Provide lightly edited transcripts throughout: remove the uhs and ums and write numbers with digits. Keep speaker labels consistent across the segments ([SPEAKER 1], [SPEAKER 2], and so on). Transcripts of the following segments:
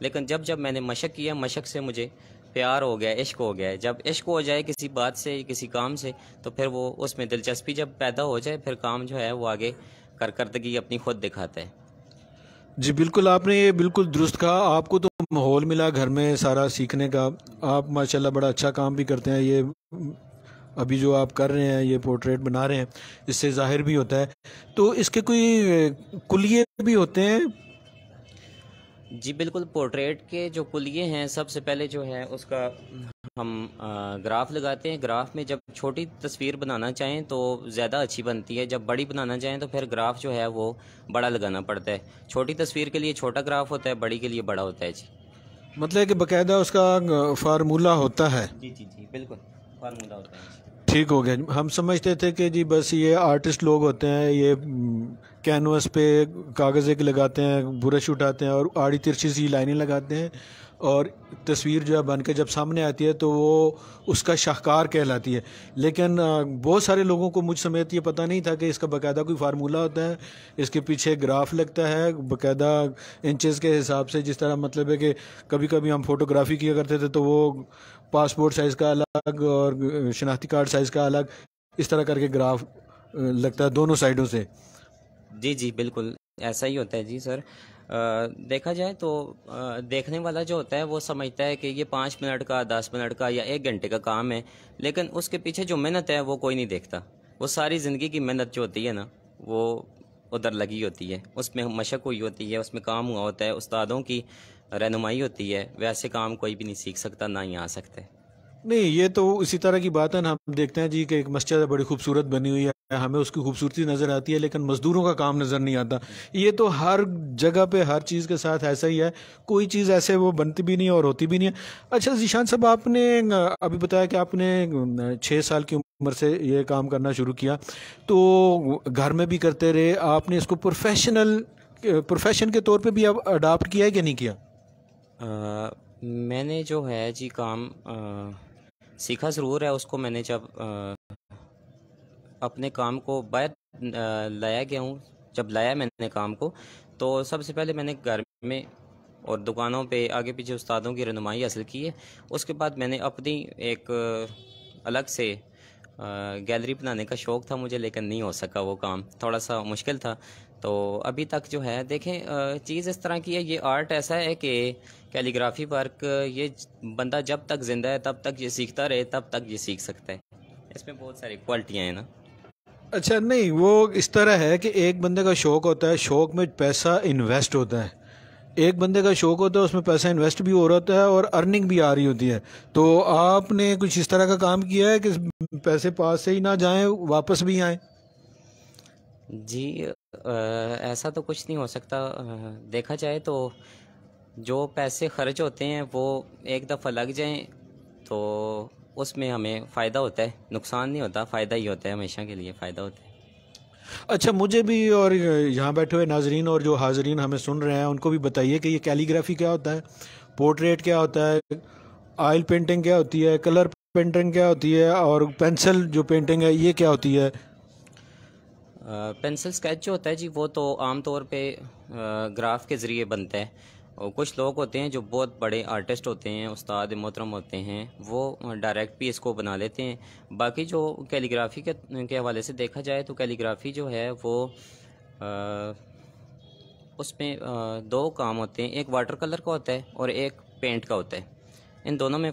[SPEAKER 1] لیکن جب میں نے مشق کیا، مشق سے مجھے پیار ہو گیا، عشق ہو گیا ہے. جب عشق ہو جائے کسی بات سے، کسی کام سے، تو پھر وہ اس میں دلچسپی جب پیدا ہو جائے، پھر کام جو ہے وہ آگے کارکردگی اپنی خود دکھاتا ہے.
[SPEAKER 2] جی بالکل، آپ نے یہ بالکل درست کہا. آپ کو تو ماحول ملا گھر میں سارا سیکھنے کا. آپ ماشاءاللہ بڑا اچھا کام بھی کرتے ہیں. یہ ابھی جو آپ کر رہے ہیں، یہ پورٹریٹ بنا رہے ہیں، اس سے ظاہر بھی ہوتا ہے. تو اس کے کوئی کلیے بھی ہوتے ہیں؟
[SPEAKER 1] جی بالکل، پورٹریٹ کے جو کلیے ہیں، سب سے پہلے جو ہے اس کا ہم گراف لگاتے ہیں. گراف میں جب چھوٹی تصویر بنانا چاہیں تو زیادہ اچھی بنتی ہے، جب بڑی بنانا چاہیں تو پھر گراف جو ہے وہ بڑا لگانا پڑتا ہے. چھوٹی تصویر کے لیے چھوٹا گراف ہوتا ہے، بڑی کے لیے بڑا ہوتا ہے. جی
[SPEAKER 2] مطلب کہ باقاعدہ اس کا فارمولہ ہوتا ہے.
[SPEAKER 1] جی بالکل فارمولہ ہوتا ہے.
[SPEAKER 2] ٹھیک ہو گیا. ہم سمجھتے تھے کہ جی بس یہ آرٹسٹ لوگ ہوتے ہیں، یہ کینوس پہ کاغذ ایک لگاتے ہیں، برش اٹھاتے ہیں اور آڑی ترچھی سی لائنیں لگاتے ہیں، اور تصویر جو ہے بن کے جب سامنے آتی ہے تو وہ اس کا شاہکار کہلاتی ہے. لیکن بہت سارے لوگوں کو، مجھ سمیت، یہ پتہ نہیں تھا کہ اس کا باقاعدہ کوئی فارمولہ ہوتا ہے. اس کے پیچھے گراف لگتا ہے باقاعدہ انچز کے حساب سے. جس طرح مطلب ہے کہ کبھی کبھی ہم فوٹوگرافی کیا کرتے تھے تو وہ پاسپورٹ سائز کا الگ اور شناختی کارڈ سائز کا الگ، اس طرح کر کے گراف لگتا ہے دونوں سائڈوں سے.
[SPEAKER 1] جی بالکل ایسا ہی ہوتا ہے. جی سر، دیکھا جائے تو دیکھنے والا جو ہوتا ہے وہ سمجھتا ہے کہ یہ 5 منٹ کا، 10 منٹ کا یا 1 گھنٹے کا کام ہے، لیکن اس کے پیچھے جو محنت ہے وہ کوئی نہیں دیکھتا. وہ ساری زندگی کی محنت جو ہوتی ہے نا، وہ ادھر لگی ہوتی ہے، اس میں مشق ہوئی ہوتی ہے، اس میں کام ہوا ہوتا ہے، استادوں کی رہنمائی ہوتی ہے. ویسے کام کوئی بھی نہیں سیکھ سکتا، نہ ہی آ سکتے.
[SPEAKER 2] نہیں، یہ تو اسی طرح کی بات ہے نا. ہم دیکھتے ہیں جی کہ ایک مسجد بڑی خوبصورت بنی ہوئی ہے، ہمیں اس کی خوبصورتی نظر آتی ہے، لیکن مزدوروں کا کام نظر نہیں آتا. یہ تو ہر جگہ پہ ہر چیز کے ساتھ ایسا ہی ہے. کوئی چیز ایسے وہ بنتی بھی نہیں اور ہوتی بھی نہیں ہے. اچھا ذیشان صاحب، آپ نے ابھی بتایا کہ آپ نے 6 سال کی عمر سے یہ کام کرنا شروع کیا، تو گھر میں بھی کرتے رہے. آپ نے اس کو پروفیشن کے طور پہ بھی اب اڈاپٹ کیا ہے کہ نہیں کیا؟
[SPEAKER 1] میں نے جو ہے جی کام سیکھا ضرور ہے. اس کو میں نے جب اپنے کام کو باہر لایا گیا ہوں، جب لایا میں نے کام کو، تو سب سے پہلے میں نے گھر میں اور دکانوں پہ آگے پیچھے استادوں کی رہنمائی حاصل کی ہے. اس کے بعد میں نے اپنی ایک الگ سے گیلری بنانے کا شوق تھا مجھے، لیکن نہیں ہو سکا. وہ کام تھوڑا سا مشکل تھا. تو ابھی تک جو ہے دیکھیں چیز اس طرح کی ہے. یہ آرٹ ایسا ہے کہ کیلیگرافی ورک، یہ بندہ جب تک زندہ ہے تب تک یہ سیکھتا رہے، تب تک یہ سیکھ سکتا ہے. اس میں بہت ساری کوالٹیاں ہیں نا.
[SPEAKER 2] اچھا، نہیں، وہ اس طرح ہے کہ ایک بندے کا شوق ہوتا ہے، شوق میں پیسہ انویسٹ ہوتا ہے. ایک بندے کا شوق ہوتا ہے، اس میں پیسہ انویسٹ بھی ہو رہا ہوتا ہے اور ارننگ بھی آ رہی ہوتی ہے. تو آپ نے کچھ اس طرح کا کام کیا ہے کہ پیسے پاس سے ہی نہ جائیں، واپس بھی آئیں؟
[SPEAKER 1] جی ایسا تو کچھ نہیں ہو سکتا. دیکھا جائے تو جو پیسے خرچ ہوتے ہیں وہ ایک دفعہ لگ جائیں تو اس میں ہمیں فائدہ ہوتا ہے، نقصان نہیں ہوتا، فائدہ ہی ہوتا ہے، ہمیشہ کے لیے فائدہ ہوتا ہے.
[SPEAKER 2] اچھا، مجھے بھی اور یہاں بیٹھے ہوئے ناظرین اور جو حاضرین ہمیں سن رہے ہیں ان کو بھی بتائیے کہ یہ کیلیگرافی کیا ہوتا ہے، پورٹریٹ کیا ہوتا ہے، آئل پینٹنگ کیا ہوتی ہے، کلر پینٹنگ کیا ہوتی ہے، اور پینسل جو پینٹنگ ہے یہ کیا ہوتی ہے؟
[SPEAKER 1] پینسل اسکیچ جو ہوتا ہے جی، وہ تو عام طور پہ گراف کے ذریعے بنتا ہے. اور کچھ لوگ ہوتے ہیں جو بہت بڑے آرٹسٹ ہوتے ہیں، استاد محترم ہوتے ہیں، وہ ڈائریکٹ بھی اس کو بنا لیتے ہیں. باقی جو کیلیگرافی کے حوالے سے دیکھا جائے تو کیلیگرافی جو ہے وہ اس میں 2 کام ہوتے ہیں. ایک واٹر کلر کا ہوتا ہے اور ایک پینٹ کا ہوتا ہے. ان دونوں میں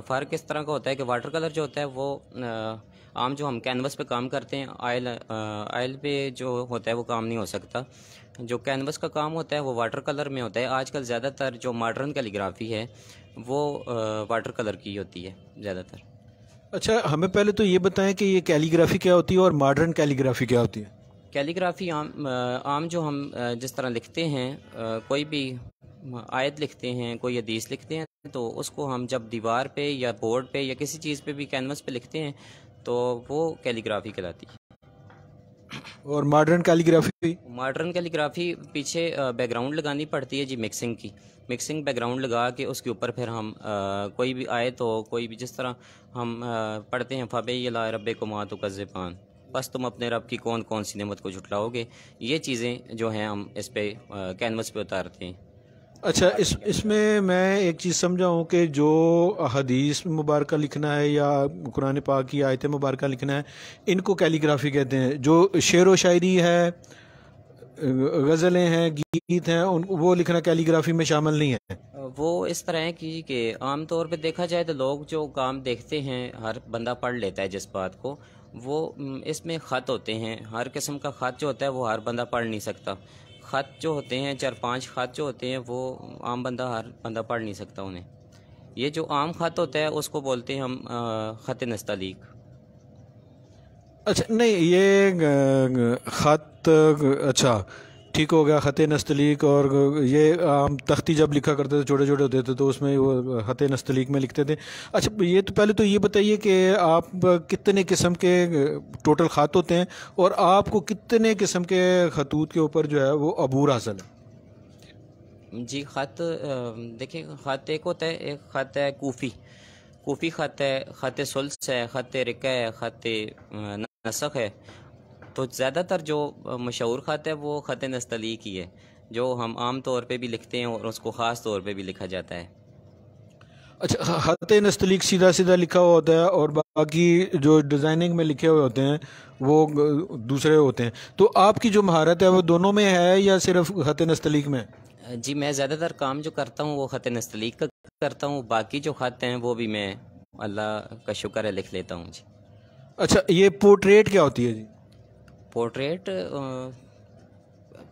[SPEAKER 1] فرق اس طرح کا ہوتا ہے کہ واٹر کلر جو ہوتا ہے وہ عام جو ہم کینوس پہ کام کرتے ہیں، آئل پہ جو ہوتا ہے وہ کام نہیں ہو سکتا. جو کینوس کا کام ہوتا ہے وہ واٹر کلر میں ہوتا ہے. آج کل زیادہ تر جو ماڈرن کیلیگرافی ہے وہ واٹر کلر کی ہوتی ہے زیادہ تر.
[SPEAKER 2] اچھا، ہمیں پہلے تو یہ بتائیں کہ یہ کیلیگرافی کیا ہوتی ہے اور ماڈرن کیلیگرافی کیا ہوتی ہے؟
[SPEAKER 1] کیلیگرافی عام جو ہم جس طرح لکھتے ہیں، کوئی بھی آیت لکھتے ہیں، کوئی حدیث لکھتے ہیں، تو اس کو ہم جب دیوار پہ یا بورڈ پہ یا کسی چیز پہ بھی کینوس پہ لکھتے ہیں تو وہ کیلیگرافی کہلاتی ہے.
[SPEAKER 2] اور ماڈرن کیلیگرافی؟
[SPEAKER 1] ماڈرن کیلیگرافی پیچھے بیک گراؤنڈ لگانی پڑتی ہے جی، مکسنگ کی. مکسنگ بیک گراؤنڈ لگا کے اس کے اوپر پھر ہم کوئی بھی آیت ہو، کوئی بھی جس طرح ہم پڑھتے ہیں فَبِأَيِّ آلَاءِ رَبِّكُمَا تُكَذِّبَانِ، بس تم اپنے رب کی کون کون سی نعمت کو جھٹلاؤ گے. یہ چیزیں جو ہیں ہم اس پہ کینوس پہ اتارتے ہیں.
[SPEAKER 2] اچھا، اس میں ایک چیز سمجھا ہوں کہ جو حدیث مبارکہ لکھنا ہے یا قرآن پاک کی آیت مبارکہ لکھنا ہے، ان کو کیلی گرافی کہتے ہیں. جو شعر و شاعری ہے، غزلیں ہیں، گیت ہیں، وہ لکھنا کیلی گرافی میں شامل نہیں ہے.
[SPEAKER 1] وہ اس طرح ہے کہ عام طور پہ دیکھا جائے تو لوگ جو کام دیکھتے ہیں ہر بندہ پڑھ لیتا ہے جس بات کو، وہ اس میں خط ہوتے ہیں. ہر قسم کا خط جو ہوتا ہے وہ ہر بندہ پڑھ نہیں سکتا. خط جو ہوتے ہیں 4-5 خط جو ہوتے ہیں وہ عام ہر بندہ پڑھ نہیں سکتا انہیں. یہ جو عام خط ہوتا ہے اس کو بولتے ہیں ہم خط نستعلیق.
[SPEAKER 2] اچھا، نہیں، یہ خط، اچھا ٹھیک ہو گیا، خط نستعلیق. اور یہ عام تختی جب لکھا کرتے تھے چھوٹے چھوٹے ہوتے تھے تو اس میں وہ خط نستعلیق میں لکھتے تھے. اچھا، یہ تو پہلے تو یہ بتائیے کہ آپ کتنے قسم کے ٹوٹل خط ہوتے ہیں اور آپ کو کتنے قسم کے خطوط کے اوپر جو ہے وہ عبور حاصل ہے؟
[SPEAKER 1] جی، خط دیکھیں، خط ایک ہوتا ہے، ایک خط ہے کوفی خط ہے، خط سلس ہے، خط رقہ ہے، خط نسخ ہے. تو زیادہ تر جو مشہور خط ہے وہ خط نستعلیق ہی ہے، جو ہم عام طور پہ بھی لکھتے ہیں اور اس کو خاص طور پہ بھی لکھا جاتا ہے.
[SPEAKER 2] اچھا، خط نستعلیق سیدھا سیدھا لکھا ہوا ہوتا ہے اور باقی جو ڈیزائننگ میں لکھے ہوئے ہوتے ہیں وہ دوسرے ہوتے ہیں. تو آپ کی جو مہارت ہے وہ دونوں میں ہے یا صرف خط نستعلیق میں؟
[SPEAKER 1] جی، میں زیادہ تر کام جو کرتا ہوں وہ خط نستعلیق کا کرتا ہوں. باقی جو خط ہیں وہ بھی میں اللہ کا شکر ہے لکھ لیتا ہوں. جی.
[SPEAKER 2] اچھا، یہ پورٹریٹ کیا ہوتی ہے جی؟
[SPEAKER 1] پورٹریٹ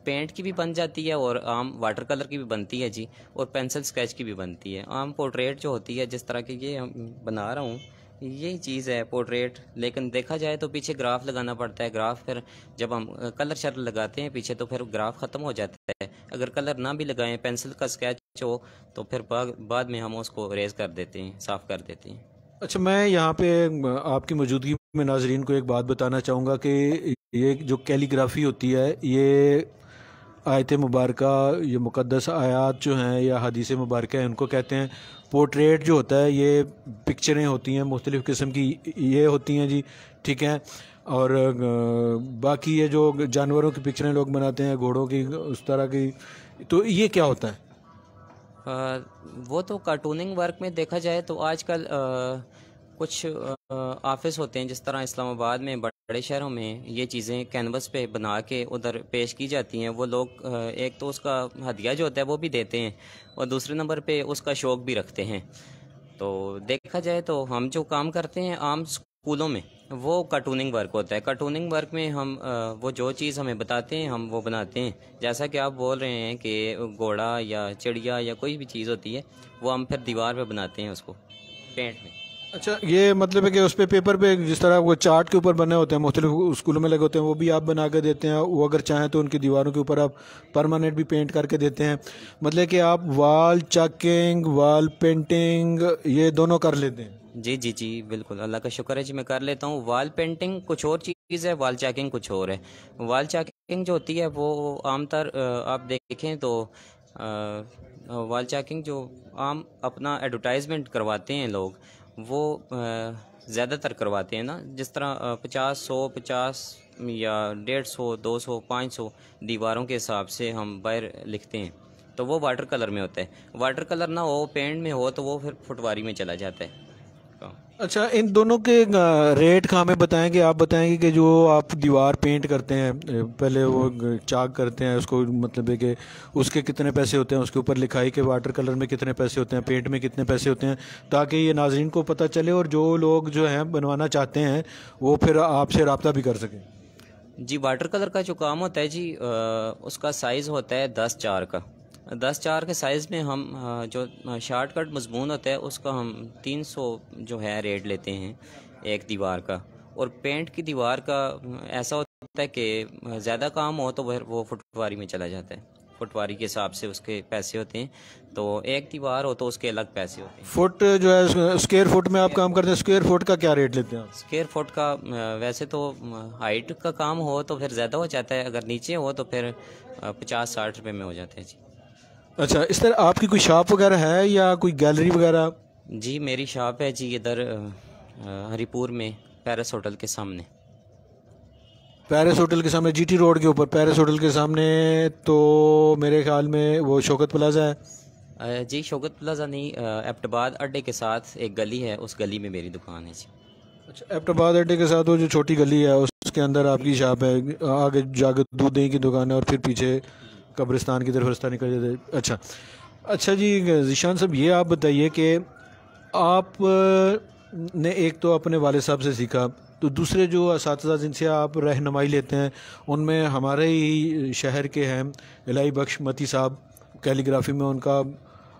[SPEAKER 1] پینٹ کی بھی بن جاتی ہے اور عام واٹر کلر کی بھی بنتی ہے جی، اور پینسل سکیچ کی بھی بنتی ہے. عام پورٹریٹ جو ہوتی ہے جس طرح کی یہ بنا رہا ہوں یہی چیز ہے پورٹریٹ. لیکن دیکھا جائے تو پیچھے گراف لگانا پڑتا ہے. گراف پھر جب ہم کلر شر لگاتے ہیں پیچھے تو پھر گراف ختم ہو جاتا ہے. اگر کلر نہ بھی لگائیں، پینسل کا سکیچ ہو تو پھر بعد میں ہم اس کو ریز کر دیتے ہیں، صاف کر دیتے ہیں.
[SPEAKER 2] اچھا، میں یہاں پہ آپ کی موجودگی میں ناظرین کو ایک بات بتانا چاہوں گا کہ یہ جو کیلی گرافی ہوتی ہے، یہ آیت مبارکہ، یہ مقدس آیات جو ہیں یا حدیث مبارکہ ہیں ان کو کہتے ہیں. پورٹریٹ جو ہوتا ہے یہ پکچریں ہوتی ہیں مختلف قسم کی، یہ ہوتی ہیں جی، ٹھیک ہے. اور باقی یہ جو جانوروں کی پکچریں لوگ بناتے ہیں، گھوڑوں کی، اس طرح کی، تو یہ کیا ہوتا ہے؟
[SPEAKER 1] وہ تو کارٹوننگ ورک میں دیکھا جائے تو آج کل کچھ آفس ہوتے ہیں جس طرح اسلام آباد میں، بڑے شہروں میں یہ چیزیں کینوس پہ بنا کے ادھر پیش کی جاتی ہیں. وہ لوگ ایک تو اس کا ہدیہ جو ہوتا ہے وہ بھی دیتے ہیں اور دوسرے نمبر پہ اس کا شوق بھی رکھتے ہیں. تو دیکھا جائے تو ہم جو کام کرتے ہیں عام اسکولوں میں وہ کارٹوننگ ورک ہوتا ہے. کارٹوننگ ورک میں ہم وہ جو چیز ہمیں بتاتے ہیں ہم وہ بناتے ہیں. جیسا کہ آپ بول رہے ہیں کہ گھوڑا یا چڑیا یا کوئی بھی چیز ہوتی ہے وہ ہم پھر دیوار پہ بناتے ہیں اس کو پینٹ میں.
[SPEAKER 2] اچھا، یہ مطلب ہے کہ اس پہ پیپر پہ جس طرح وہ چارٹ کے اوپر بنے ہوتے ہیں مختلف اسکولوں میں لگے ہوتے ہیں، وہ بھی آپ بنا کے دیتے ہیں؟ وہ اگر چاہیں تو ان کی دیواروں کے اوپر آپ پرماننٹ بھی پینٹ کر کے دیتے ہیں؟ مطلب کہ آپ وال چاکنگ، وال پینٹنگ یہ دونوں کر لیتے ہیں؟
[SPEAKER 1] جی جی جی بالکل، اللہ کا شکر ہے جی، میں کر لیتا ہوں. وال پینٹنگ کچھ اور چیز ہے، وال چاکنگ کچھ اور ہے. وال چاکنگ جو ہوتی ہے وہ عام طور آپ دیکھیں تو وال چاکنگ جو عام اپنا ایڈورٹائزمنٹ کرواتے ہیں لوگ وہ زیادہ تر کرواتے ہیں نا، جس طرح 50 یا 150 200 500 دیواروں کے حساب سے ہم باہر لکھتے ہیں. تو وہ واٹر کلر میں ہوتا ہے. واٹر کلر نہ ہو، پینٹ میں ہو تو وہ پھر پھٹواری میں چلا جاتا ہے.
[SPEAKER 2] اچھا، ان دونوں کے ریٹ کا ہمیں بتائیں گے. آپ بتائیں گے کہ جو آپ دیوار پینٹ کرتے ہیں، پہلے وہ چاک کرتے ہیں اس کو، مطلب ہے کہ اس کے کتنے پیسے ہوتے ہیں، اس کے اوپر لکھائی کے واٹر کلر میں کتنے پیسے ہوتے ہیں، پینٹ میں کتنے پیسے ہوتے ہیں، تاکہ یہ ناظرین کو پتہ چلے اور جو لوگ جو ہیں بنوانا چاہتے ہیں وہ پھر آپ سے رابطہ بھی کر سکیں.
[SPEAKER 1] جی، واٹر کلر کا جو کام ہوتا ہے جی، اس کا سائز ہوتا ہے 10×4 کا. 10×4 کے سائز میں ہم جو شارٹ کٹ مضمون ہوتا ہے اس کا ہم 300 جو ہے ریٹ لیتے ہیں ایک دیوار کا. اور پینٹ کی دیوار کا ایسا ہوتا ہے کہ زیادہ کام ہو تو وہ فٹواری میں چلا جاتا ہے. فٹواری کے حساب سے اس کے پیسے ہوتے ہیں. تو ایک دیوار ہو تو اس کے الگ پیسے ہوتے ہیں.
[SPEAKER 2] فٹ جو ہے اسکوائر فٹ میں آپ کام کرتے ہیں، اسکوائر فٹ کا کیا ریٹ لیتے ہیں؟
[SPEAKER 1] اسکوائر فٹ کا ویسے تو ہائٹ کا کام ہو تو پھر زیادہ ہو جاتا ہے، اگر نیچے ہو تو پھر 50-60 روپے میں ہو جاتا ہے جی.
[SPEAKER 2] اچھا، اس طرح آپ کی کوئی شاپ وغیرہ ہے یا کوئی گیلری وغیرہ؟
[SPEAKER 1] جی، میری شاپ ہے جی ادھر ہری پور میں، پیرس ہوٹل کے سامنے.
[SPEAKER 2] پیرس ہوٹل کے سامنے جی ٹی روڈ کے اوپر پیرس ہوٹل کے سامنے تو میرے خیال میں وہ شوکت پلازا ہے.
[SPEAKER 1] جی شوکت پلازا نہیں، ایبٹ آباد اڈے کے ساتھ ایک گلی ہے، اس گلی میں میری دکان ہے جی.
[SPEAKER 2] اچھا، ایبٹ آباد اڈے کے ساتھ وہ جو چھوٹی گلی ہے اس کے اندر آپ کی شاپ ہے، آگے جا کے دودھ دہی کی دکان ہے اور پھر پیچھے قبرستان کی طرف رستہ نکل جاتا ہے. اچھا جی ذیشان صاحب، یہ آپ بتائیے کہ آپ نے ایک تو اپنے والد صاحب سے سیکھا، تو دوسرے جو اساتذہ جن سے آپ رہنمائی لیتے ہیں ان میں ہمارے ہی شہر کے ہیں الہی بخش متی صاحب، کیلیگرافی میں ان کا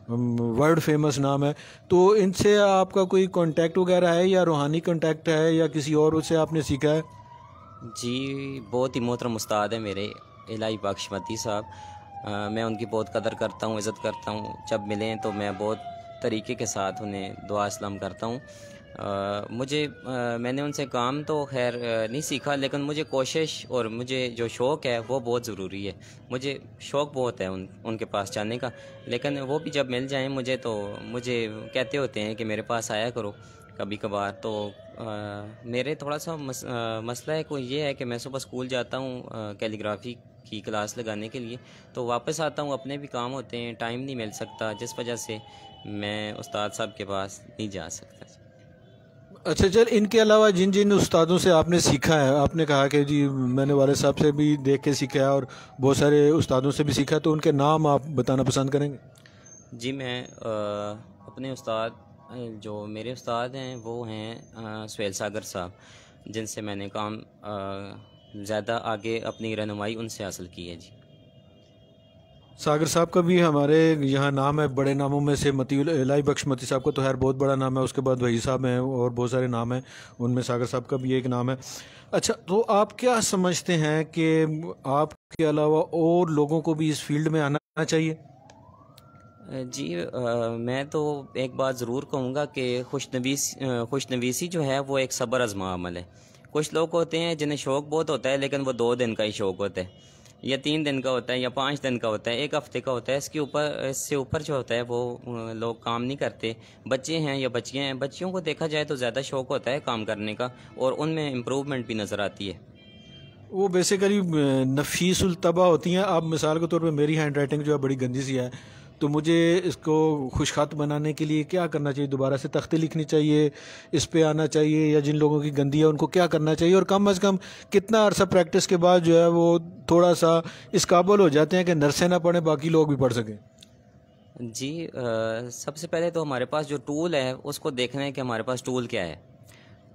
[SPEAKER 2] ورلڈ فیمس نام ہے. تو ان سے آپ کا کوئی کانٹیکٹ وغیرہ ہے یا روحانی کانٹیکٹ ہے یا کسی اور سے آپ نے سیکھا ہے؟
[SPEAKER 1] جی بہت ہی محترم استاد ہیں میرے الہی بخش متی صاحب. میں ان کی بہت قدر کرتا ہوں، عزت کرتا ہوں. جب ملیں تو میں بہت طریقے کے ساتھ انہیں دعا اسلام کرتا ہوں. میں نے ان سے کام تو خیر نہیں سیکھا، لیکن مجھے کوشش اور مجھے جو شوق ہے وہ بہت ضروری ہے. مجھے شوق بہت ہے ان کے پاس جانے کا، لیکن وہ بھی جب مل جائیں مجھے تو مجھے کہتے ہوتے ہیں کہ میرے پاس آیا کرو کبھی کبھار. تو میرے تھوڑا سا مسئلہ ہے کوئی یہ ہے کہ میں صبح اسکول جاتا ہوں کیلیگرافی کی کلاس لگانے کے لیے، تو واپس آتا ہوں، اپنے بھی کام ہوتے ہیں، ٹائم نہیں مل سکتا، جس وجہ سے میں استاد صاحب کے پاس نہیں جا سکتا.
[SPEAKER 2] اچھا چل، ان کے علاوہ جن جن استادوں سے آپ نے سیکھا ہے، آپ نے کہا کہ جی میں نے والد صاحب سے بھی دیکھ کے سیکھا ہے اور بہت سارے استادوں سے بھی سیکھا ہے، تو ان کے نام آپ بتانا پسند کریں گے؟
[SPEAKER 1] جی میں اپنے استاد جو میرے استاد ہیں وہ ہیں سہیل ساگر صاحب، جن سے میں نے کام زیادہ آگے اپنی رہنمائی ان سے حاصل کی ہے. جی
[SPEAKER 2] ساگر صاحب کا بھی ہمارے یہاں نام ہے، بڑے ناموں میں سے الہی بخش متی صاحب کا تو خیر بہت بڑا نام ہے، اس کے بعد وحید صاحب ہیں اور بہت سارے نام ہیں، ان میں ساگر صاحب کا بھی ایک نام ہے. اچھا، تو آپ کیا سمجھتے ہیں کہ آپ کے علاوہ اور لوگوں کو بھی اس فیلڈ میں آنا چاہیے؟
[SPEAKER 1] جی میں تو ایک بات ضرور کہوں گا کہ خوش نویسی جو ہے وہ ایک صبر آزما عمل ہے. کچھ لوگ ہوتے ہیں جنہیں شوق بہت ہوتا ہے، لیکن وہ 2 دن کا ہی شوق ہوتا ہے، یا 3 دن کا ہوتا ہے، یا 5 دن کا ہوتا ہے، 1 ہفتے کا ہوتا ہے. اس سے اوپر جو ہوتا ہے وہ لوگ کام نہیں کرتے. بچے ہیں یا بچیاں ہیں، بچیوں کو دیکھا جائے تو زیادہ شوق ہوتا ہے کام کرنے کا، اور ان میں امپروومنٹ بھی نظر آتی ہے.
[SPEAKER 2] وہ بیسیکلی نفیس الطبع ہوتی ہیں. آپ مثال کے طور پہ میری ہینڈ رائٹنگ جو ہے بڑی گندی سی ہے، تو مجھے اس کو خوش خط بنانے کے لیے کیا کرنا چاہیے؟ دوبارہ سے تختی لکھنی چاہیے، اس پہ آنا چاہیے، یا جن لوگوں کی گندی ہے ان کو کیا کرنا چاہیے، اور کم از کم کتنا عرصہ پریکٹس کے بعد جو ہے وہ تھوڑا سا اس قابل ہو جاتے ہیں کہ نرسیں نہ پڑھیں باقی لوگ بھی پڑھ سکیں؟
[SPEAKER 1] جی سب سے پہلے تو ہمارے پاس جو ٹول ہے اس کو دیکھنا ہے کہ ہمارے پاس ٹول کیا ہے.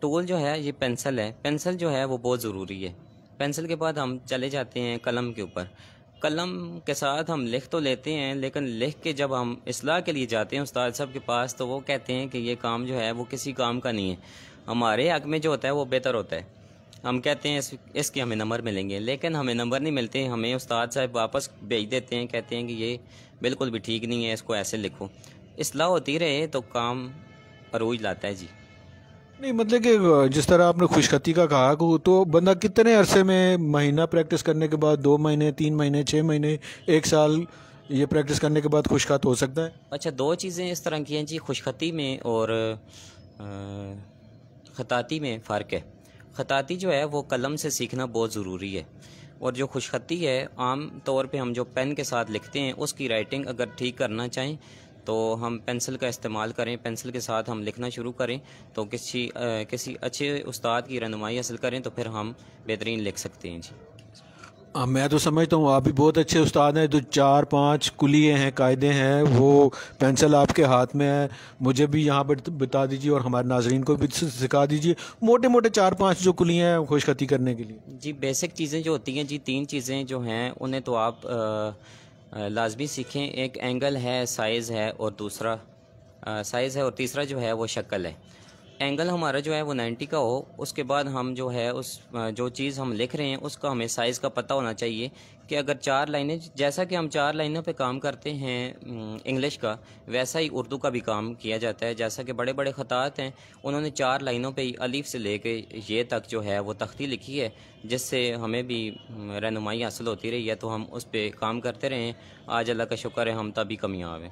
[SPEAKER 1] ٹول جو ہے یہ پینسل ہے. پینسل جو ہے وہ بہت ضروری ہے. پینسل کے بعد ہم چلے جاتے ہیں قلم کے اوپر. قلم کے ساتھ ہم لکھ تو لیتے ہیں، لیکن لکھ کے جب ہم اصلاح کے لیے جاتے ہیں استاد صاحب کے پاس تو وہ کہتے ہیں کہ یہ کام جو ہے وہ کسی کام کا نہیں ہے. ہمارے حق میں جو ہوتا ہے وہ بہتر ہوتا ہے. ہم کہتے ہیں اس کے ہمیں نمبر ملیں گے، لیکن ہمیں نمبر نہیں ملتے. ہمیں استاد صاحب واپس بھیج دیتے ہیں، کہتے ہیں کہ یہ بالکل بھی ٹھیک نہیں ہے، اس کو ایسے لکھو. اصلاح ہوتی رہے تو کام عروج لاتا ہے. جی
[SPEAKER 2] نہیں، مطلب کہ جس طرح آپ نے خوش خطی کا کہا تو بندہ کتنے عرصے میں، مہینہ پریکٹس کرنے کے بعد، 2 مہینے، 3 مہینے، 6 مہینے، 1 سال یہ پریکٹس کرنے کے بعد خوش خط ہو سکتا ہے؟
[SPEAKER 1] اچھا، 2 چیزیں اس طرح کی ہیں جی. خوش خطی میں اور خطاطی میں فرق ہے. خطاطی جو ہے وہ قلم سے سیکھنا بہت ضروری ہے، اور جو خوش خطی ہے عام طور پہ ہم جو پین کے ساتھ لکھتے ہیں اس کی رائٹنگ اگر ٹھیک کرنا چاہیں تو ہم پینسل کا استعمال کریں. پینسل کے ساتھ ہم لکھنا شروع کریں تو کسی اچھے استاد کی رہنمائی حاصل کریں تو پھر ہم بہترین لکھ سکتے ہیں. جی
[SPEAKER 2] میں تو سمجھتا ہوں آپ بھی بہت اچھے استاد ہیں. تو 4-5 کلیے ہیں، قاعدے ہیں، وہ پینسل آپ کے ہاتھ میں ہے. مجھے بھی یہاں پر بتا دیجیے اور ہمارے ناظرین کو بھی سکھا دیجیے موٹے موٹے 4-5 جو کلیے ہیں خوش خطی کرنے کے لیے.
[SPEAKER 1] جی بیسک چیزیں جو ہوتی ہیں جی، 3 چیزیں جو ہیں انہیں تو آپ لازمی سیکھیں. ایک اینگل ہے، سائز ہے، اور تیسرا جو ہے وہ شکل ہے. اینگل ہمارا جو ہے وہ 90 کا ہو. اس کے بعد ہم جو ہے جو چیز ہم لکھ رہے ہیں اس کا ہمیں سائز کا پتہ ہونا چاہیے کہ اگر 4 لائنیں، جیسا کہ ہم 4 لائنوں پہ کام کرتے ہیں انگلش کا، ویسا ہی اردو کا بھی کام کیا جاتا ہے. جیسا کہ بڑے بڑے خطاط ہیں انہوں نے 4 لائنوں پہ الف سے لے کے یہ تک جو ہے وہ تختی لکھی ہے، جس سے ہمیں بھی رہنمائی حاصل ہوتی رہی ہے. تو ہم اس پہ کام کرتے رہے ہیں. آج اللہ کا شکر ہے ہم تبھی کامیاب ہیں.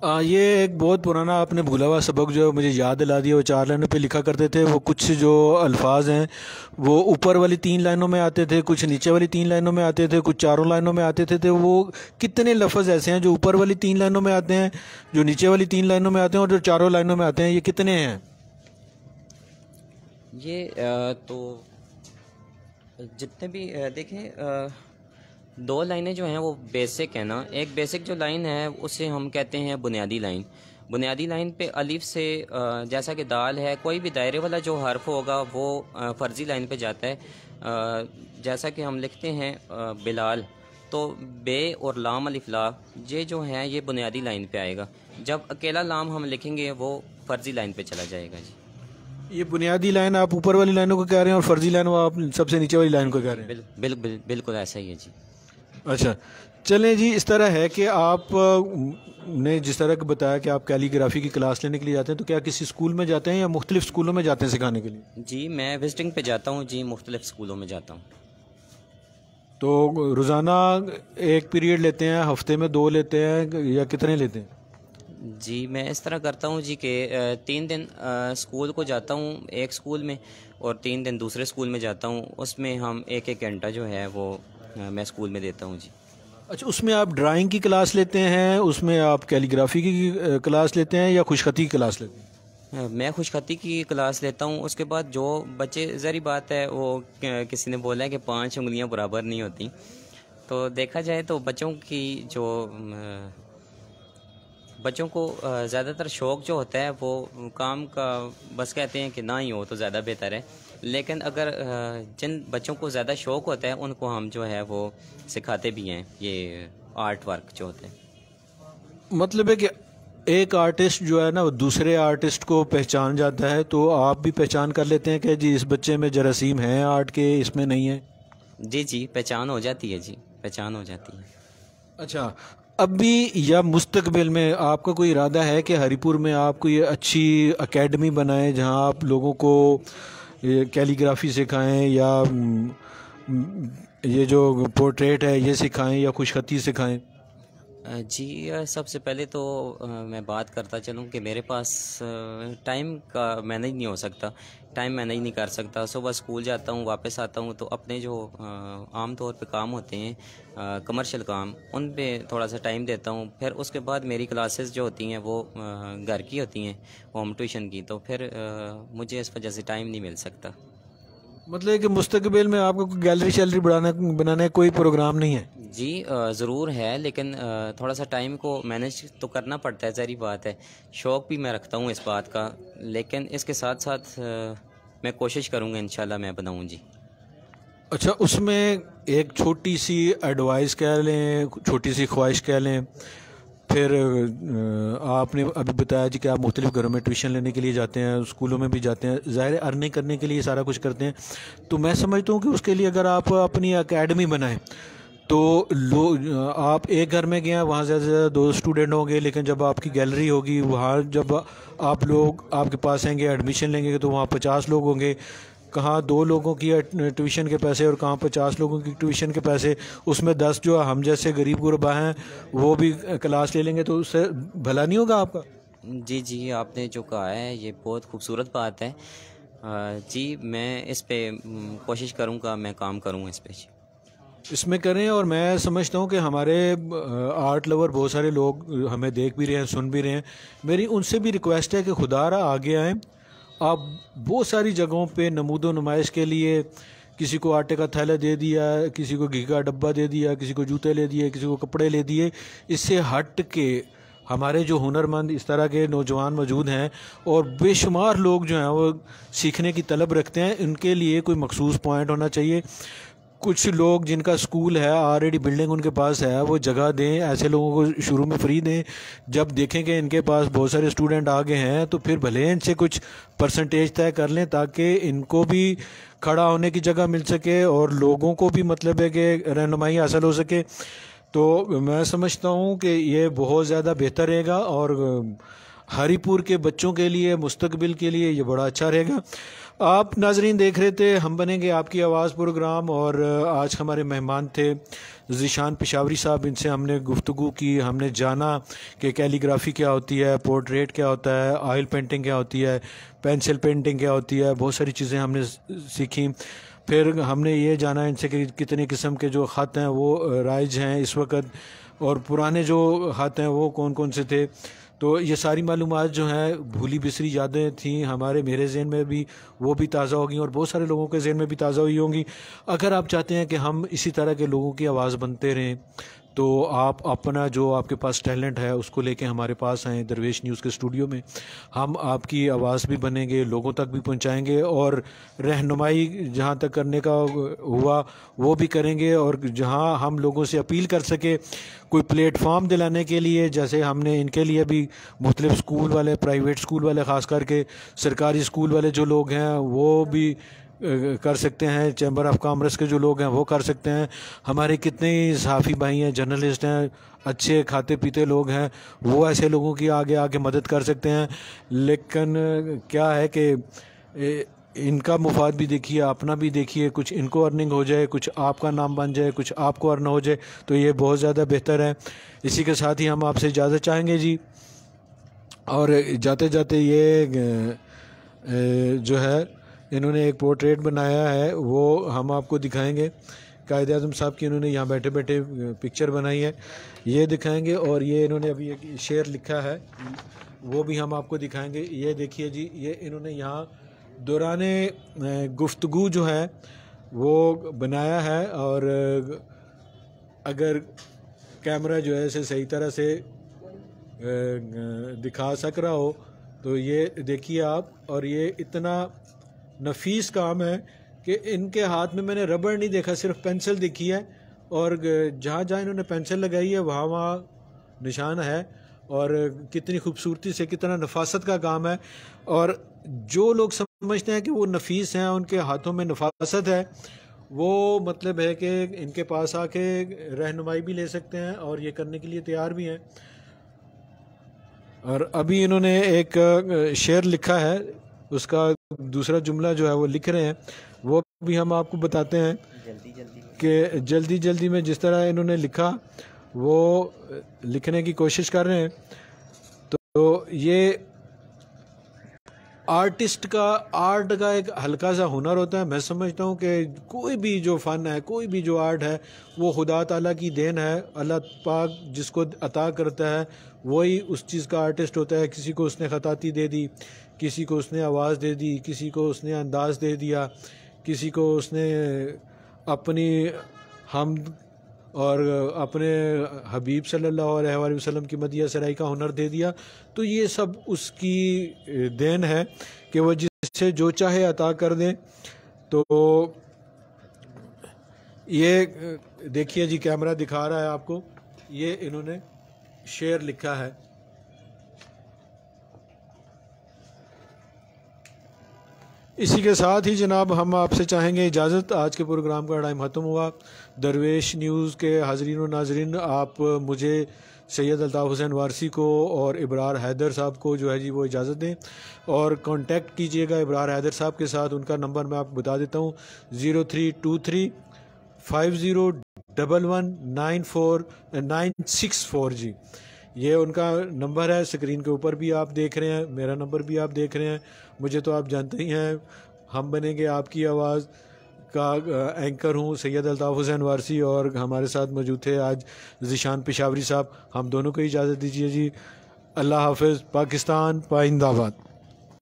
[SPEAKER 2] یہ ایک بہت پرانا آپ نے بھولا ہوا سبق جو مجھے یاد دلا دیا، وہ 4 لائنوں پہ لکھا کرتے تھے، وہ کچھ جو الفاظ ہیں وہ اوپر والی 3 لائنوں میں آتے تھے، کچھ نیچے والی 3 لائنوں میں آتے تھے، کچھ 4 لائنوں میں آتے تھے۔ وہ کتنے لفظ ایسے ہیں جو اوپر والی 3 لائنوں میں آتے ہیں، جو نیچے والی 3 لائنوں میں آتے ہیں، اور جو 4 لائنوں میں آتے ہیں، یہ کتنے ہیں؟
[SPEAKER 1] یہ تو جتنے بھی دیکھیں 2 لائنیں جو ہیں وہ بیسک ہیں نا۔ ایک بیسک جو لائن ہے اسے ہم کہتے ہیں بنیادی لائن۔ بنیادی لائن پہ الف سے جیسا کہ دال ہے، کوئی بھی دائرے والا جو حرف ہوگا وہ فرضی لائن پہ جاتا ہے۔ جیسا کہ ہم لکھتے ہیں بلال، تو بے اور لام الف لا یہ جو ہیں یہ بنیادی لائن پہ آئے گا۔ جب اکیلا لام ہم لکھیں گے وہ فرضی لائن پہ چلا جائے گا جی۔
[SPEAKER 2] یہ بنیادی لائن آپ اوپر والی لائنوں کو کہہ رہے ہیں، اور فرضی لائن وہ آپ سب سے نیچے والی لائن کو کہہ رہے ہیں؟
[SPEAKER 1] بالکل ایسا ہی ہے جی۔
[SPEAKER 2] اچھا چلیں جی، اس طرح ہے کہ آپ نے جس طرح کہ بتایا کہ آپ کیلی گرافی کی کلاس لینے کے لیے جاتے ہیں، تو کیا کسی اسکول میں جاتے ہیں یا مختلف اسکولوں میں جاتے ہیں سکھانے کے لیے؟
[SPEAKER 1] جی میں وزٹنگ پہ جاتا ہوں جی، مختلف اسکولوں میں جاتا ہوں۔
[SPEAKER 2] تو روزانہ ایک پیریڈ لیتے ہیں، ہفتے میں 2 لیتے ہیں، یا کتنے لیتے ہیں؟
[SPEAKER 1] جی میں اس طرح کرتا ہوں جی کہ 3 دن اسکول کو جاتا ہوں ایک اسکول میں، اور 3 دن دوسرے اسکول میں جاتا ہوں۔ اس میں ہم 1 گھنٹہ جو ہے وہ میں اسکول میں دیتا ہوں جی۔
[SPEAKER 2] اچھا، اس میں آپ ڈرائنگ کی کلاس لیتے ہیں، اس میں آپ کیلی گرافی کی کلاس لیتے ہیں، یا خوش خطی کی کلاس لیتے ہیں؟
[SPEAKER 1] میں خوش خطی کی کلاس لیتا ہوں۔ اس کے بعد جو بچے، ظاہری بات ہے وہ کسی نے بولا ہے کہ 5 انگلیاں برابر نہیں ہوتی، تو دیکھا جائے تو بچوں کو زیادہ تر شوق جو ہوتا ہے وہ کام کا بس کہتے ہیں کہ نہ ہی ہو تو زیادہ بہتر ہے، لیکن اگر جن بچوں کو زیادہ شوق ہوتا ہے ان کو ہم جو ہے وہ سکھاتے بھی ہیں یہ آرٹ ورک جو ہوتے ہیں۔
[SPEAKER 2] مطلب ہے کہ ایک آرٹسٹ جو ہے نا وہ دوسرے آرٹسٹ کو پہچان جاتا ہے، تو آپ بھی پہچان کر لیتے ہیں کہ جی اس بچے میں جراثیم ہیں آرٹ کے، اس میں نہیں ہے؟
[SPEAKER 1] جی پہچان ہو جاتی ہے جی، پہچان ہو جاتی ہے۔
[SPEAKER 2] اچھا، اب بھی یا مستقبل میں آپ کا کوئی ارادہ ہے کہ ہری پور میں آپ کوئی اچھی اکیڈمی بنائیں جہاں آپ لوگوں کو کیلی گرافی سکھائیں، یا یہ جو پورٹریٹ ہے یہ سکھائیں، یا خوش خطی سکھائیں؟
[SPEAKER 1] جی سب سے پہلے تو میں بات کرتا چلوں کہ میرے پاس ٹائم کا مینیج نہیں ہو سکتا، ٹائم مینیج نہیں کر سکتا۔ صبح اسکول جاتا ہوں، واپس آتا ہوں، تو اپنے جو عام طور پہ کام ہوتے ہیں کمرشل کام، ان پہ تھوڑا سا ٹائم دیتا ہوں۔ پھر اس کے بعد میری کلاسز جو ہوتی ہیں وہ گھر کی ہوتی ہیں، ہوم ٹیوشن کی، تو پھر مجھے اس وجہ سے ٹائم نہیں مل سکتا۔
[SPEAKER 2] مطلب کہ مستقبل میں آپ کو کوئی گیلری شیلری بنانے کا کوئی پروگرام نہیں ہے؟
[SPEAKER 1] جی ضرور ہے، لیکن تھوڑا سا ٹائم کو مینیج تو کرنا پڑتا ہے، ظاہری بات ہے۔ شوق بھی میں رکھتا ہوں اس بات کا، لیکن اس کے ساتھ ساتھ میں کوشش کروں گا انشاءاللہ میں بناؤں جی۔
[SPEAKER 2] اچھا، اس میں ایک چھوٹی سی ایڈوائس کہہ لیں، چھوٹی سی خواہش کہہ لیں، پھر آپ نے ابھی بتایا جی کہ آپ مختلف گھروں میں ٹیوشن لینے کے لیے جاتے ہیں، اسکولوں میں بھی جاتے ہیں، ظاہر ارننگ کرنے کے لیے سارا کچھ کرتے ہیں، تو میں سمجھتا ہوں کہ اس کے لیے اگر آپ اپنی اکیڈمی بنائیں تو آپ ایک گھر میں گئے ہیں، وہاں زیادہ سے زیادہ 2 اسٹوڈنٹ ہوں گے، لیکن جب آپ کی گیلری ہوگی وہاں جب آپ لوگ آپ کے پاس آئیں گے ایڈمیشن لیں گے تو وہاں 50 لوگ ہوں گے، کہاں 2 لوگوں کی ٹیوشن کے پیسے اور کہاں 50 لوگوں کی ٹیوشن کے پیسے، اس میں 10 جو ہم جیسے غریب غربا ہیں وہ بھی کلاس لے لیں گے، تو اس سے بھلا نہیں ہوگا آپ کا؟
[SPEAKER 1] جی آپ نے جو کہا ہے یہ بہت خوبصورت بات ہے جی، میں اس پہ کوشش کروں گا، میں کام کروں اس پہ جی۔
[SPEAKER 2] اس میں کریں، اور میں سمجھتا ہوں کہ ہمارے آرٹ لور بہت سارے لوگ ہمیں دیکھ بھی رہے ہیں، سن بھی رہے ہیں، میری ان سے بھی ریکویسٹ ہے کہ خدا را آگے آئیں۔ آپ بہت ساری جگہوں پہ نمود و نمائش کے لیے کسی کو آٹے کا تھیلا دے دیا، کسی کو گھی کا ڈبہ دے دیا، کسی کو جوتے لے دیے، کسی کو کپڑے لے دیے، اس سے ہٹ کے ہمارے جو ہنرمند اس طرح کے نوجوان موجود ہیں اور بے شمار لوگ جو ہیں وہ سیکھنے کی طلب رکھتے ہیں، ان کے لیے کوئی مخصوص پوائنٹ ہونا چاہیے۔ کچھ لوگ جن کا سکول ہے آلریڈی بلڈنگ ان کے پاس ہے، وہ جگہ دیں، ایسے لوگوں کو شروع میں فری دیں، جب دیکھیں کہ ان کے پاس بہت سارے اسٹوڈنٹ آگے ہیں تو پھر بھلے ان سے کچھ پرسنٹیج طے کر لیں تاکہ ان کو بھی کھڑا ہونے کی جگہ مل سکے اور لوگوں کو بھی مطلب ہے کہ رہنمائی حاصل ہو سکے۔ تو میں سمجھتا ہوں کہ یہ بہت زیادہ بہتر رہے گا، اور ہری پور کے بچوں کے لیے مستقبل کے لیے یہ بڑا اچھا رہے گا۔ آپ ناظرین دیکھ رہے تھے ہم بنیں گے آپ کی آواز پروگرام، اور آج ہمارے مہمان تھے ذیشان پشاوری صاحب۔ ان سے ہم نے گفتگو کی، ہم نے جانا کہ کیلی گرافی کیا ہوتی ہے، پورٹریٹ کیا ہوتا ہے، آئل پینٹنگ کیا ہوتی ہے، پینسل پینٹنگ کیا ہوتی ہے، بہت ساری چیزیں ہم نے سیکھیں۔ پھر ہم نے یہ جانا ان سے کہ کتنے قسم کے جو خط ہیں وہ رائج ہیں اس وقت، اور پرانے جو خط ہیں وہ کون کون سے تھے۔ تو یہ ساری معلومات جو ہیں بھولی بسری یادیں تھیں ہمارے، میرے ذہن میں بھی وہ بھی تازہ ہو گئیں، اور بہت سارے لوگوں کے ذہن میں بھی تازہ ہوئی ہوں گی۔ اگر آپ چاہتے ہیں کہ ہم اسی طرح کے لوگوں کی آواز بنتے رہیں تو آپ اپنا جو آپ کے پاس ٹیلنٹ ہے اس کو لے کے ہمارے پاس آئیں درویش نیوز کے اسٹوڈیو میں۔ ہم آپ کی آواز بھی بنیں گے، لوگوں تک بھی پہنچائیں گے، اور رہنمائی جہاں تک کرنے کا ہوا وہ بھی کریں گے، اور جہاں ہم لوگوں سے اپیل کر سکے کوئی پلیٹ فارم دلانے کے لیے، جیسے ہم نے ان کے لیے بھی مختلف اسکول والے، پرائیویٹ اسکول والے، خاص کر کے سرکاری اسکول والے جو لوگ ہیں وہ بھی کر سکتے ہیں، چیمبر آف کامرس کے جو لوگ ہیں وہ کر سکتے ہیں، ہمارے کتنے ہی صحافی بھائی ہیں، جرنلسٹ ہیں، اچھے کھاتے پیتے لوگ ہیں، وہ ایسے لوگوں کی آگے مدد کر سکتے ہیں۔ لیکن کیا ہے کہ ان کا مفاد بھی دیکھیے، اپنا بھی دیکھیے، کچھ ان کو ارننگ ہو جائے، کچھ آپ کا نام بن جائے، کچھ آپ کو ارن ہو جائے تو یہ بہت زیادہ بہتر ہے۔ اسی کے ساتھ ہی ہم آپ سے اجازت چاہیں گے جی، اور جاتے جاتے یہ جو ہے انہوں نے ایک پورٹریٹ بنایا ہے وہ ہم آپ کو دکھائیں گے، قائد اعظم صاحب کی انہوں نے یہاں بیٹھے بیٹھے پکچر بنائی ہے، یہ دکھائیں گے، اور یہ انہوں نے ابھی ایک شعر لکھا ہے وہ بھی ہم آپ کو دکھائیں گے۔ یہ دیکھیے جی، یہ انہوں نے یہاں دوران گفتگو جو ہے وہ بنایا ہے، اور اگر کیمرہ جو ہے اسے صحیح طرح سے دکھا سک رہا ہو تو یہ دیکھیے آپ، اور یہ اتنا نفیس کام ہے کہ ان کے ہاتھ میں نے ربڑ نہیں دیکھا، صرف پینسل دیکھی ہے، اور جہاں جہاں انہوں نے پینسل لگائی ہے وہاں وہاں نشان ہے، اور کتنی خوبصورتی سے، کتنا نفاست کا کام ہے۔ اور جو لوگ سمجھتے ہیں کہ وہ نفیس ہیں، ان کے ہاتھوں میں نفاست ہے، وہ مطلب ہے کہ ان کے پاس آ کے رہنمائی بھی لے سکتے ہیں اور یہ کرنے کے لیے تیار بھی ہیں۔ اور ابھی انہوں نے ایک شعر لکھا ہے، اس کا دوسرا جملہ جو ہے وہ لکھ رہے ہیں، وہ بھی ہم آپ کو بتاتے ہیں کہ جلدی جلدی میں جس طرح انہوں نے لکھا وہ لکھنے کی کوشش کر رہے ہیں۔ تو یہ آرٹ کا ایک ہلکا سا ہنر ہوتا ہے۔ میں سمجھتا ہوں کہ کوئی بھی جو فن ہے، کوئی بھی جو آرٹ ہے، وہ خدا تعالیٰ کی دین ہے۔ اللہ پاک جس کو عطا کرتا ہے وہی اس چیز کا آرٹسٹ ہوتا ہے۔ کسی کو اس نے خطاطی دے دی، کسی کو اس نے آواز دے دی، کسی کو اس نے انداز دے دیا، کسی کو اس نے اپنی حمد اور اپنے حبیب صلی اللہ علیہ وآلہ وسلم کی مدیح سرائی کا ہنر دے دیا۔ تو یہ سب اس کی دین ہے کہ وہ جس سے جو چاہے عطا کر دیں۔ تو یہ دیکھیے جی، کیمرہ دکھا رہا ہے آپ کو، یہ انہوں نے شعر لکھا ہے۔ اسی کے ساتھ ہی جناب ہم آپ سے چاہیں گے اجازت، آج کے پروگرام کا ٹائم ختم ہوا۔ درویش نیوز کے حاضرین و ناظرین، آپ مجھے سید الطاف حسین وارثی کو اور ابرار حیدر صاحب کو جو ہے جی وہ اجازت دیں، اور کانٹیکٹ کیجئے گا ابرار حیدر صاحب کے ساتھ۔ ان کا نمبر میں آپ کو بتا دیتا ہوں، 0323501194 جی، یہ ان کا نمبر ہے۔ اسکرین کے اوپر بھی آپ دیکھ رہے ہیں، میرا نمبر بھی آپ دیکھ رہے ہیں۔ مجھے تو آپ جانتے ہی ہیں، ہم بنیں گے آپ کی آواز کا اینکر ہوں سید الطاف حسین وارثی، اور ہمارے ساتھ موجود تھے آج ذیشان پشاوری صاحب۔ ہم دونوں کو اجازت دیجیے جی، اللہ حافظ، پاکستان پائندہ باد۔